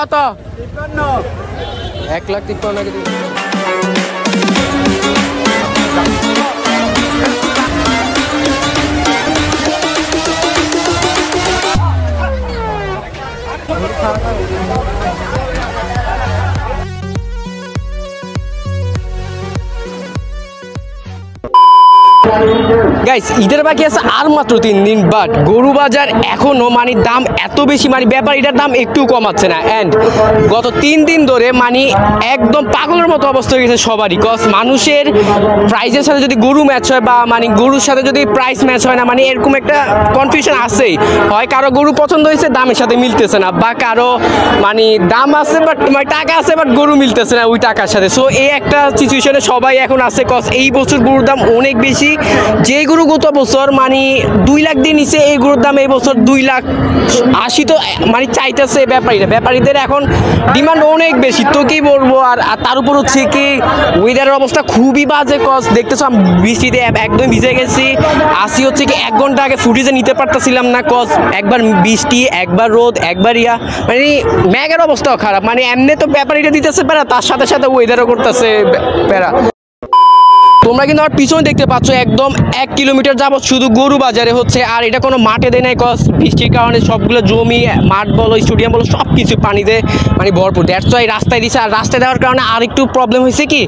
কত? 1,53,000 গাইস, ঈদের বাকি আছে আর মাত্র 3 দিন, বাট গরু বাজার এখনো মানে দাম এত বেশি, মানে ব্যাপারীটার দাম একটু কমাচ্ছে না। অ্যান্ড গত 3 দিন ধরে মানে একদম পাগলের মতো অবস্থা হয়ে গেছে সবারই, কজ মানুষের প্রাইসের সাথে যদি গরু ম্যাচ হয় বা মানে গরুর সাথে যদি প্রাইস ম্যাচ হয় না, মানে এরকম একটা কনফিউশন আছেই। হয় কারো গরু পছন্দ হয়েছে, দামের সাথে মিলতেছে না, বা কারো মানে দাম আছে বাট মানে টাকা আছে বাট গরু মিলতেছে না ওই টাকার সাথে। সো এই একটা সিচুয়েশনে সবাই এখন আছে, কজ এই বছর গরুর দাম অনেক বেশি। যে গরু গত বছর মানে 2 লাখ দিয়ে নিচে, এই গরুর দাম এই বছর 2,80,000 তো মানে চাইতেছে ব্যাপারীদের এখন ডিমান্ড অনেক বেশি। তো কি বলবো, আর তার উপর হচ্ছে কি ওয়েদারের অবস্থা খুবই বাজে, কজ দেখতেছো আমি বৃষ্টিতে একদম ভিজে গেছি। আসি হচ্ছে কি 1 ঘন্টা আগে ফুটেজে নিতে পারতেছিলাম না, কজ একবার বৃষ্টি, একবার রোদ, একবার মানে ম্যাগের অবস্থাও খারাপ। মানে এমনি তো ব্যাপারীটা দিতেছে প্যারা, তার সাথে সাথে ওয়েদারও করতেছে প্যারা। তোমরা কিন্তু আমার পিছনে দেখতে পাচ্ছ একদম 1 কিলোমিটার যাবত শুধু গরু বাজারে হচ্ছে, আর এটা কোনো মাঠে দেয় নাই, কজ বৃষ্টির কারণে সবগুলো জমি, মাঠ বলো, স্টেডিয়াম বলো, সব কিছু পানিতে মানে ভরপুর। দ্যাটস ওয়াই রাস্তায় দিচ্ছে। আর রাস্তায় দেওয়ার কারণে আর একটু প্রবলেম হয়েছে কি,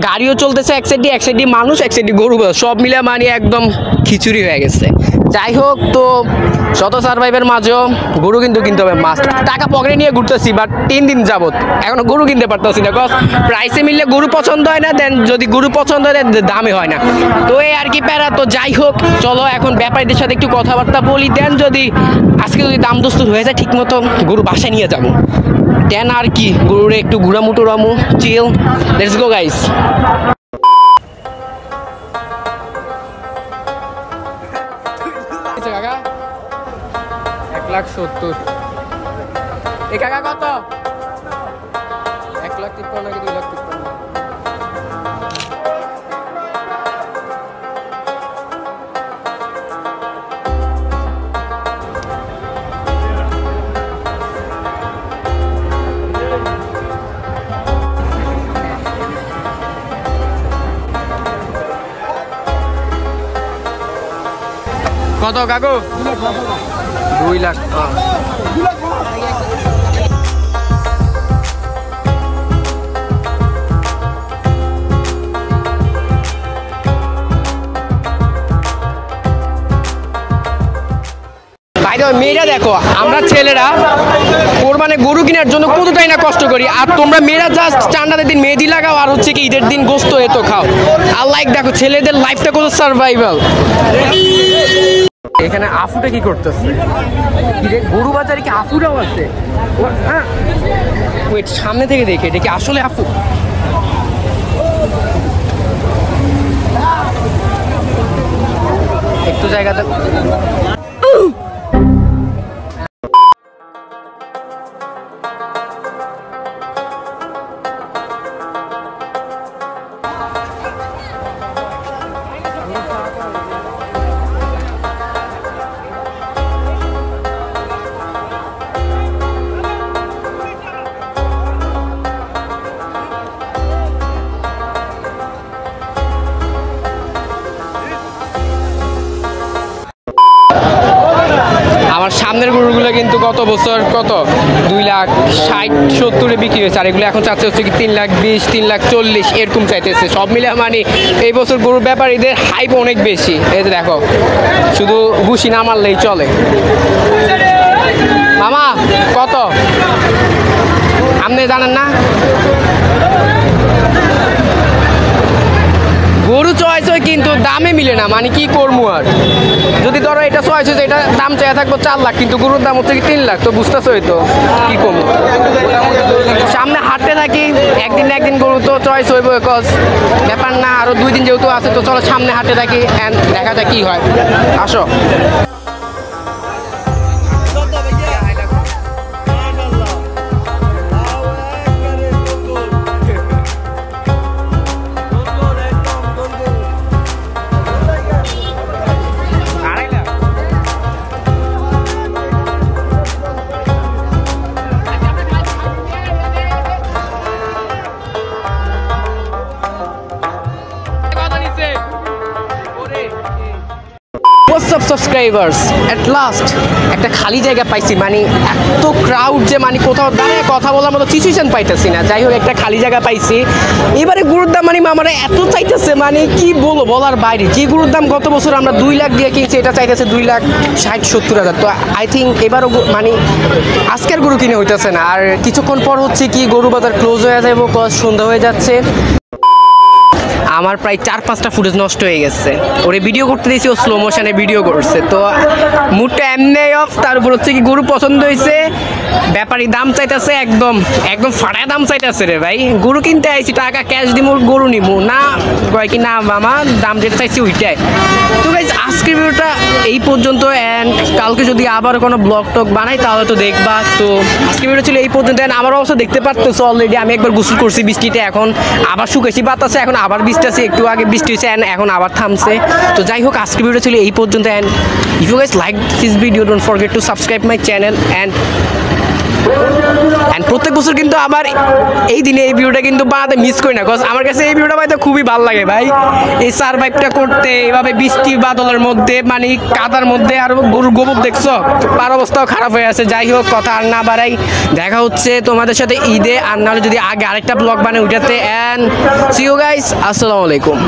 গাড়িও চলতেছে এক সাইড দিয়ে মানুষ, এক সাইড দিয়ে গরু, সব মিলে মানে একদম খিচুড়ি হয়ে গেছে। যাই হোক, তো শত সার্ভাইভের মাঝেও গরু কিন্তু কিনতে হবে মাস্ট। টাকা পকেটে নিয়ে ঘুরতেছি, বাট 3 দিন যাবত এখনো গরু কিনতে পারতেছি না, কজ প্রাইসে মিললে গরু পছন্দ হয় না, দেন যদি গরু পছন্দ হয় দামে হয় না। তো এই আর কি প্যারা। তো যাই হোক, চলো এখন ব্যাপারীদের সাথে একটু কথাবার্তা বলি, দেন যদি আজকে যদি দাম দস্তুর হয়ে যায় ঠিক মতো গরু বাসায় নিয়ে যাবো, দেন আর কি গরুরে একটু ঘুরামুটো রামু চিল। Let's go guys. কাকা 1,70,000। এই কাকা কত? 1,53,000 কি 2,53,000? কত কাকু? 2 লাখ। মেয়েরা দেখো, আমরা ছেলেরা কোরবানে গরু কেনার জন্য কতটাই না কষ্ট করি, আর তোমরা মেয়েরা জাস্ট চান্দাদের দিন মেহেদি লাগাও আর হচ্ছে কি ঈদের দিন গোস্ত এতো খাও। আর লাইক দেখো ছেলেদের লাইফটা কত সার্ভাইভাল। এখানে আফুটা কি করতেছে? গরু বাজারে কি আফুরাও আছে? হ্যাঁ, ওয়েট, সামনে থেকে দেখে এটা কি আসলে আফু? একটু জায়গাটা সামনের গরুগুলো কিন্তু গত বছর কত 2,60,70 বিক্রি হয়েছে, আর এগুলো এখন চাচ্ছে হচ্ছে কি 3,20,000, 3,40,000 এরকম চাইতেছে। সব মিলে মানে এই বছর গরুর ব্যাপারীদের হাইপ অনেক বেশি। এই যে দেখো, শুধু ঘুষি না মারলেই চলে। মামা কত আপনি জানেন না? গরু চয়েস হয় কিন্তু দামে মিলে না, মানে কি করবো আর। যদি ধরো এটা চয়েস হয়েছে, এটা দাম চাই থাকবো 4 লাখ, কিন্তু গরুর দাম হচ্ছে কি 3 লাখ, তো বুঝতেছো তো কি করবো। সামনে হাঁটতে থাকি, একদিন না একদিন গরু তো চয়েস হইব, কজ ব্যাপার না। আরো 2 দিন যেহেতু আছে, তো চলো সামনে হাঁটতে থাকি, দেখা যাক কি হয়। আসো। সাবস্ক্রাইবার্স অ্যাট লাস্ট একটা খালি জায়গা পাইছি, মানে এত ক্রাউড যে মানে কোথাও দাঁড়ায় কথা বলার মতো সিচুয়েশন পাইতেছি না। যাই হোক একটা খালি জায়গা পাইছি। এবারে গরুর দাম মানে মামারা এত চাইতেছে, মানে কি বলবো বলার বাইরে। যে গরুর দাম গত বছর আমরা 2 লাখ দিয়ে কিনছি, এটা চাইতেছে 2,60,70,000। তো আই থিঙ্ক এবারও মানে আজকের গরু কিনে হইতেছে না। আর কিছুক্ষণ পর হচ্ছে কি গরু বাজার ক্লোজ হয়ে যাবে, সন্ধ্যা হয়ে যাচ্ছে। আমার প্রায় 4-5টা ফুটেজ নষ্ট হয়ে গেছে। ওরে ভিডিও করতে দিয়েছি, ও স্লো মোশনে ভিডিও করছে। তো মুডটা এমনি অফ। তার উপর হচ্ছে কি গরু পছন্দ হয়েছে, ব্যাপারী দাম চাইতেছে, একদম একদম ফাটায় দাম চাইতেছে রে ভাই। গরু কিনতে আইছি, টাকা ক্যাশ দিমু, গরু নিমু না, কয় কি না মামা দাম যেটা চাইছি ওইটাই। তো গাইজ আজকের ভিডিওটা এই পর্যন্ত। অ্যান্ড কালকে যদি আবার কোনো ব্লগ টক বানাই তাহলে তো দেখবা। তো আজকের ভিডিও ছিল এই পর্যন্ত। অ্যান্ড আমার অবশ্য দেখতে পারতেছো অলরেডি আমি একবার গোসল করছি বৃষ্টিতে, এখন আবার শুকেছি বাতাসে, এখন আবার বৃষ্টি আছে। একটু আগে বৃষ্টি হয়েছে অ্যান্ড এখন আবার থামছে। তো যাই হোক আজকের ভিডিও ছিল এই পর্যন্ত। And if you guys like this video don't forget to subscribe my channel. And প্রত্যেক বছর কিন্তু আবার এই দিনে এই ভিডিওটা কিন্তু বানাতে মিস করি না, বিকজ আমার কাছে এই ভিডিওটা পাইতে খুবই ভালো লাগে ভাই। এই সারভাইভটা করতে এভাবে বৃষ্টি বাদলের মধ্যে, মানে কাদার মধ্যে, আর গরুর গোবর দেখছো, পার অবস্থাও খারাপ হয়ে আছে। যাই হোক কথা আর না বাড়াই, দেখা হচ্ছে তোমাদের সাথে ঈদে, আর নাহলে যদি আগে আরেকটা ব্লগ বানাই ওইটাতে। অ্যান্ড সি ইউ গাইস, আসসালামু আলাইকুম।